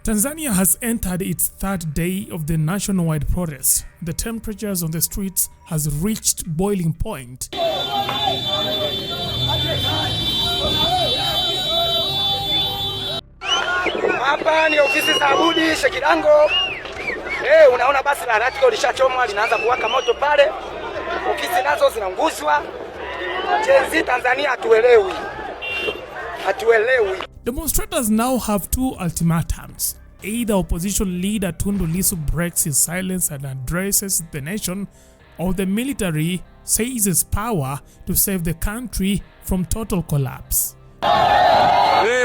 Tanzania has entered its third day of the nationwide protest. The temperatures on the streets has reached boiling point. Hapa ni ofisi za Budi Shekilango. Unaona basi la Ratiko lishachomwa, linaanza kuwaka moto pale. Ofisi nazo zinaunguzwa. Jenzi Tanzania hatuelewi. Demonstrators now have two ultimatums. Either opposition leader Tundu Lissu breaks his silence and addresses the nation, or the military seizes power to save the country from total collapse.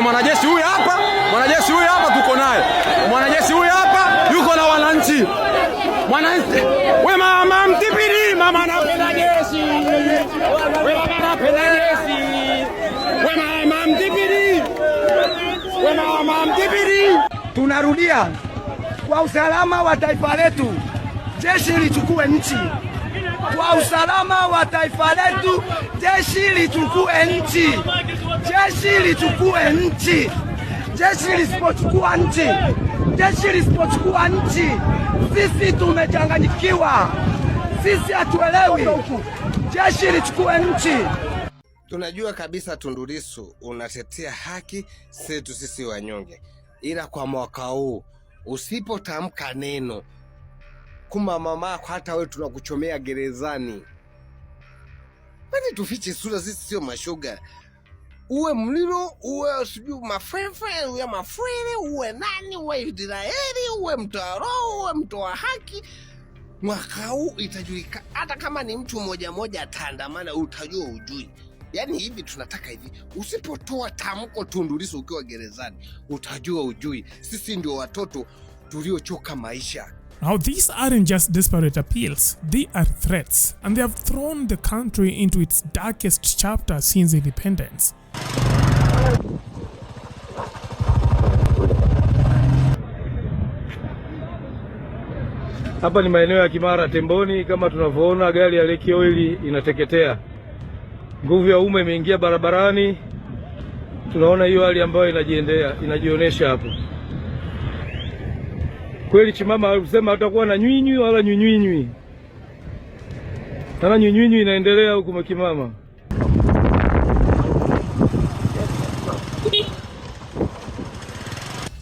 Mwanajeshi huyu hapa tuko naye. Mwanajeshi huyu hapa yuko na wananchi. We mama mtipiri, mama anapenda jeshi. We mama anapenda jeshi. We mama mtipiri. We mama mtipiri. Tunarudia kwa usalama wa taifa letu, jeshi lichukue nchi. Kwa usalama wa taifa letu, jeshi lichukue nchi. Jeshi lichukue nchi. Jeshi lisipochukua nchi, sisi tumechanganyikiwa. Sisi hatuelewi. Jeshi lichukue nchi. Tunajua kabisa Tundu Lissu unatetea haki zetu sisi wanyonge. Ila kwa mwaka huu usipotamka neno kuma mamako, hata wewe tunakuchomea gerezani. Bali tufiche sura, sisi sio mashoga. Uwe mlilo, uwe sijui mafrefe, uwe mafrele, uwe nani, uwe Israeli, uwe mtaro, uwe mtoa haki. Mwaka huu itajulika, hata kama ni mtu mmoja ataandamana, utajua ujui. Yani hivi tunataka hivi, usipotoa tamko Tundu Lissu ukiwa gerezani, utajua ujui. Sisi ndio watoto tuliochoka maisha. Now these aren't just desperate appeals, they are threats, and they have thrown the country into its darkest chapter since independence. Hapa ni maeneo ya Kimara Temboni, kama tunavyoona gari ya Lake Oil inateketea. Nguvu ya umeme imeingia barabarani. Tunaona hiyo hali ambayo inajionyesha hapo. Kweli Chimama alisema hatakuwa na nywinywi wala nywinywi. Sana nywinywi inaendelea huko Mkimama.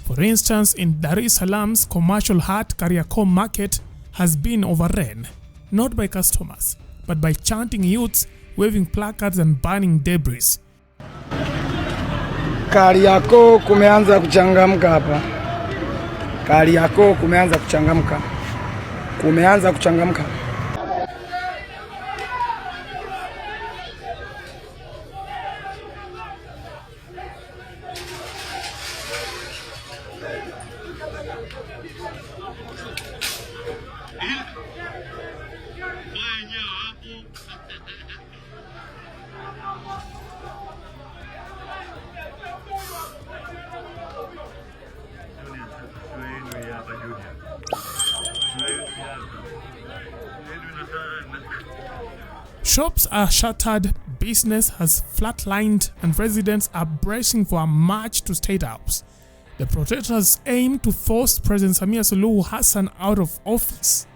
For instance, in Dar es Salaam's commercial heart Kariakoo market has been overrun, not by customers, but by chanting youths, waving placards and burning debris. Kariakoo kumeanza kuchangamka hapa. Kariakoo kumeanza kuchangamka. Shops are shuttered, business has flatlined, and residents are bracing for a march to State House. The protesters aim to force President Suluhu Hassan out of office.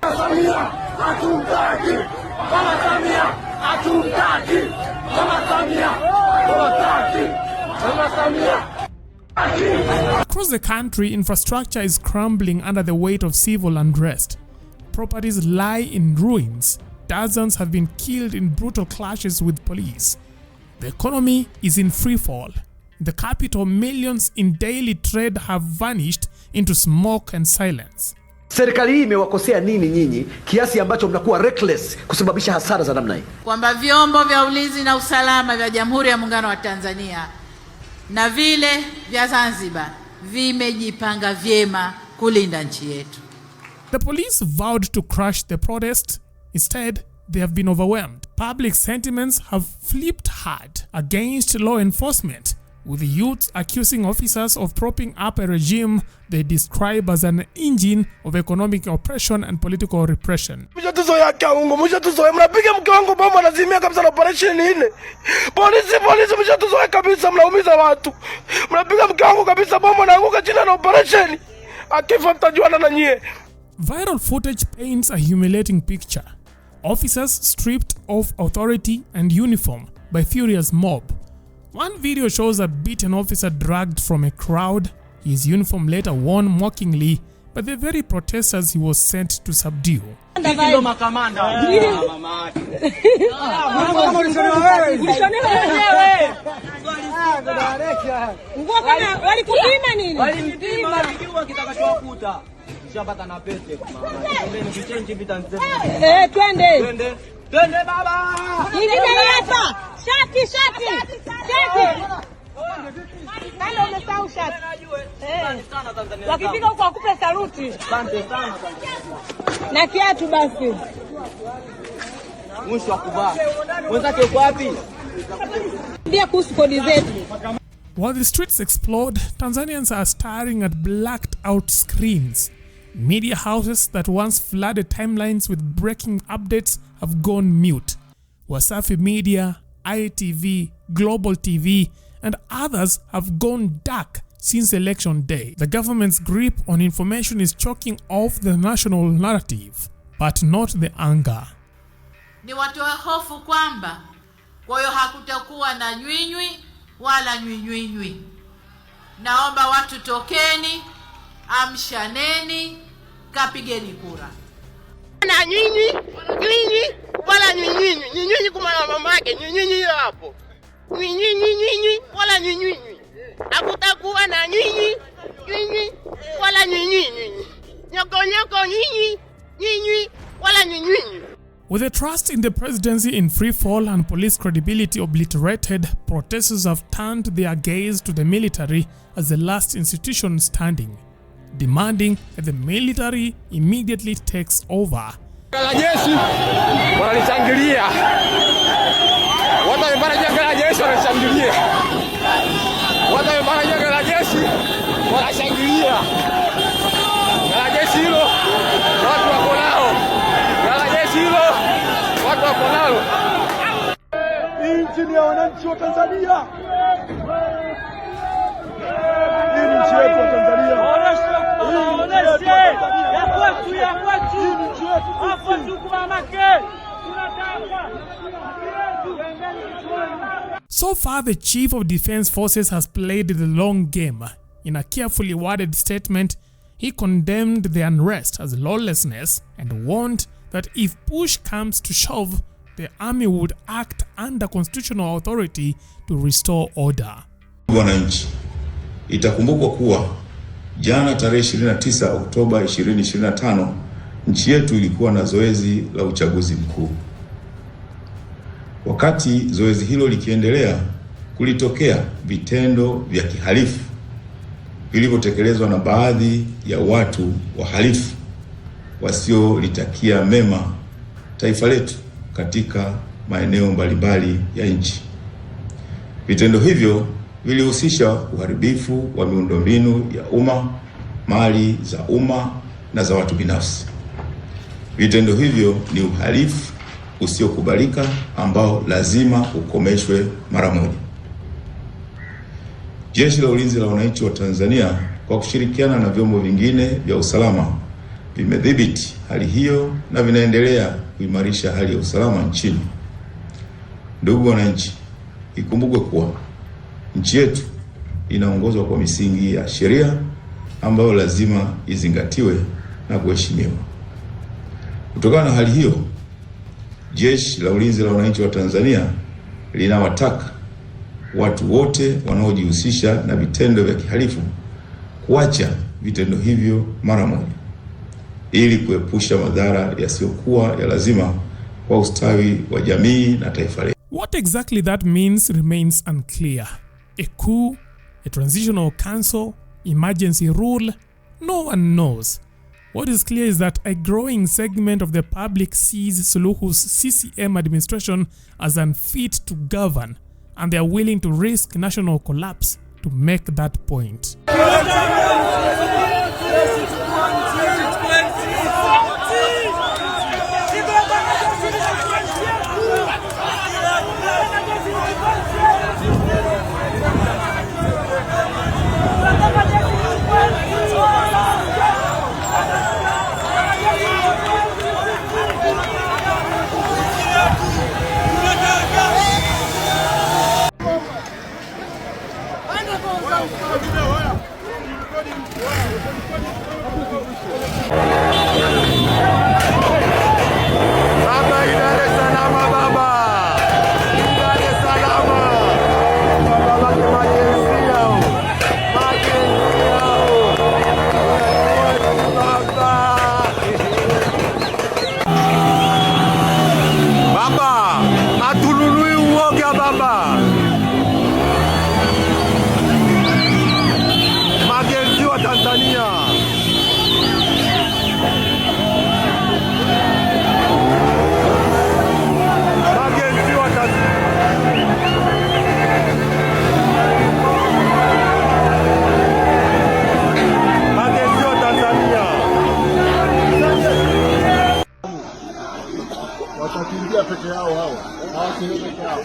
Across the country, infrastructure is crumbling under the weight of civil unrest. Properties lie in ruins. Dozens have been killed in brutal clashes with police. The economy is in free fall. In the capital, millions in daily trade have vanished into smoke and silence. Serikali hii imewakosea nini nyinyi kiasi ambacho mnakuwa reckless kusababisha hasara za namna hii? Kwamba vyombo vya ulinzi na usalama vya Jamhuri ya Muungano wa Tanzania na vile vya Zanzibar vimejipanga vyema kulinda nchi yetu. The police vowed to crush the protest. Instead, they have been overwhelmed. Public sentiments have flipped hard against law enforcement. with youths accusing officers of propping up a regime they describe as an engine of economic oppression and political repression. Mnapiga mke wangu bomu anazimia kabisa na operation nne. Polisi mshatuzoea kabisa, mnaumiza watu. Mnapiga mke wangu kabisa bomu anaanguka chini na operation. Akifa mtajuana na nyie. Viral footage paints a humiliating picture. Officers stripped of authority and uniform by furious mob. One video shows a beaten officer dragged from a crowd, his uniform later worn mockingly by the very protesters he was sent to subdue. Twende baba. Ingine hapa. Shati. Kale umesahau shati. Wakipiga huko akupe saluti. Asante sana. Na kiatu basi. Mwisho wa kuvaa. Wenzake uko wapi? Ndio kuhusu kodi zetu. While the streets explode, Tanzanians are staring at blacked out screens. Media houses that once flooded timelines with breaking updates have gone mute. Wasafi Media, ITV, Global TV, and others have gone dark since election day. The government's grip on information is choking off the national narrative, but not the anger. Ni watoe hofu kwamba kwa hiyo hakutakuwa na nywinywi wala nywinywinywi. Naomba watu tokeni, amshaneni, kapigeni kura. Na nyinyi wala nyinyi kuma na mamake nyinyi hapo. Nyinyi wala nyinyi. Hakutakuwa na nyinyi wala nyinyi. Nyoko nyinyi wala nyinyi. With the trust in the presidency in free fall and police credibility obliterated, protesters have turned their gaze to the military as the last institution standing, demanding that the military immediately takes over. Wanajeshi wanalishangilia. Watu wamepanda janga la jeshi wanashangilia. Watu wamepanda janga la jeshi wanashangilia. La jeshi hilo watu wako nao. La jeshi hilo watu wako nalo. Nchi ni ya wananchi wa Tanzania. Hii ni nchi yetu ya Tanzania. So far, the Chief of Defense Forces has played the long game. In a carefully worded statement, he condemned the unrest as lawlessness and warned that if push comes to shove, the army would act under constitutional authority to restore order. Wananchi, itakumbukwa kuwa jana tarehe 29 Oktoba 2025 nchi yetu ilikuwa na zoezi la uchaguzi mkuu. Wakati zoezi hilo likiendelea, kulitokea vitendo vya kihalifu vilivyotekelezwa na baadhi ya watu wahalifu wasiolitakia mema taifa letu katika maeneo mbalimbali ya nchi. Vitendo hivyo vilihusisha uharibifu wa miundombinu ya umma, mali za umma na za watu binafsi. Vitendo hivyo ni uhalifu usiokubalika ambao lazima ukomeshwe mara moja. Jeshi la Ulinzi la Wananchi wa Tanzania kwa kushirikiana na vyombo vingine vya usalama vimedhibiti hali hiyo na vinaendelea kuimarisha hali ya usalama nchini. Ndugu wananchi, ikumbukwe kuwa nchi yetu inaongozwa kwa misingi ya sheria ambayo lazima izingatiwe na kuheshimiwa. Kutokana na hali hiyo, Jeshi la Ulinzi la Wananchi wa Tanzania linawataka watu wote wanaojihusisha na vitendo vya kihalifu kuacha vitendo hivyo mara moja ili kuepusha madhara yasiyokuwa ya lazima kwa ustawi wa jamii na taifa letu. What exactly that means remains unclear. A coup, a transitional council, emergency rule, no one knows. What is clear is that a growing segment of the public sees Suluhu's CCM administration as unfit to govern and they are willing to risk national collapse to make that point. Tanzania. Watakimbia peke yao hawa. Hawakimbia peke yao.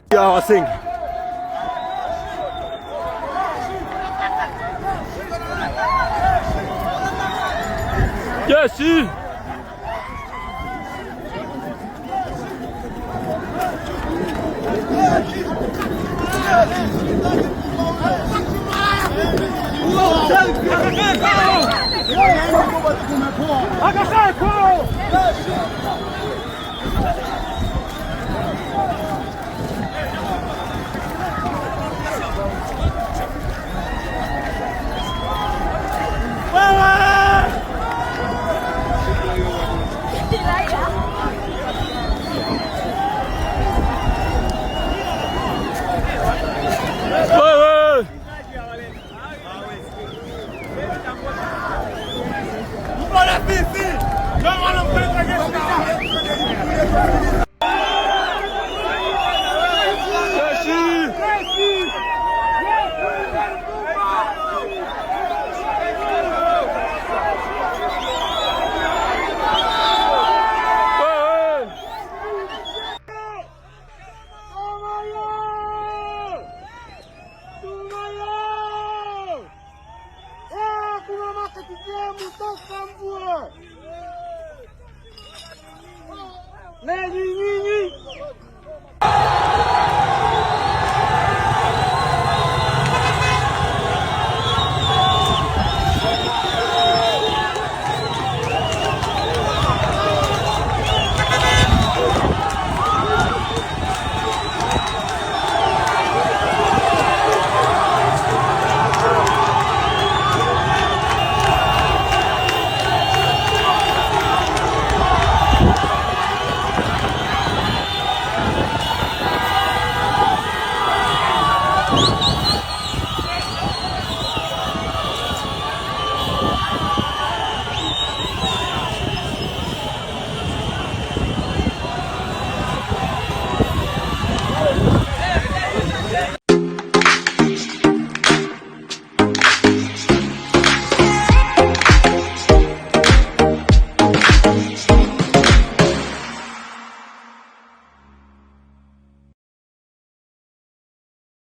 Yeah, I think. Yes, see. Lady